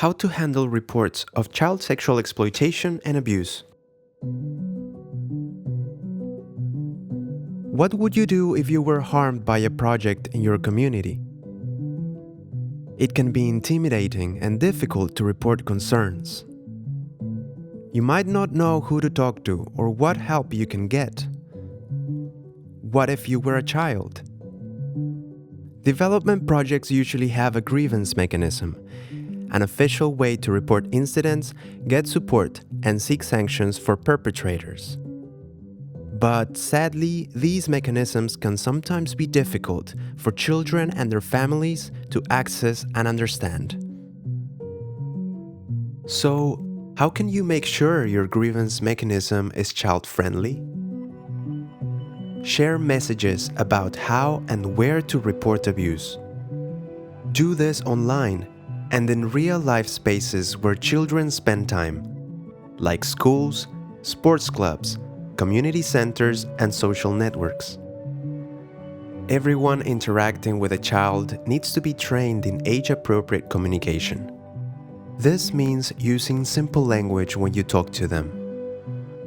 How to handle reports of child sexual exploitation and abuse. What would you do if you were harmed by a project in your community? It can be intimidating and difficult to report concerns. You might not know who to talk to or what help you can get. What if you were a child? Development projects usually have a grievance mechanism, an official way to report incidents, get support, and seek sanctions for perpetrators. But sadly, these mechanisms can sometimes be difficult for children and their families to access and understand. So, how can you make sure your grievance mechanism is child-friendly? Share messages about how and where to report abuse. Do this online and in real-life spaces where children spend time, like schools, sports clubs, community centers, and social networks. Everyone interacting with a child needs to be trained in age-appropriate communication. This means using simple language when you talk to them,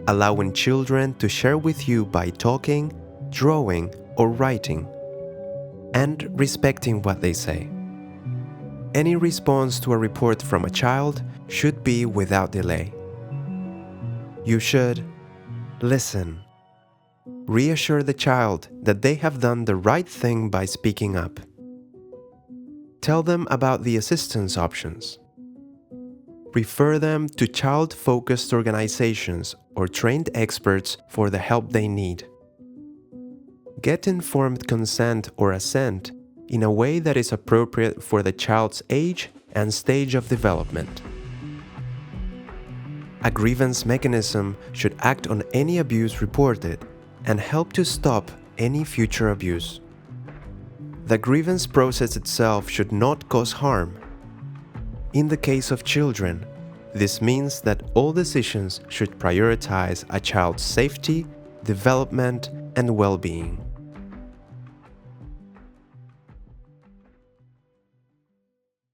allowing children to share with you by talking, drawing, or writing, and respecting what they say. Any response to a report from a child should be without delay. You should listen. Reassure the child that they have done the right thing by speaking up. Tell them about the assistance options. Refer them to child-focused organizations or trained experts for the help they need. Get informed consent or assent in a way that is appropriate for the child's age and stage of development. A grievance mechanism should act on any abuse reported and help to stop any future abuse. The grievance process itself should not cause harm. In the case of children, this means that all decisions should prioritize a child's safety, development, and well-being.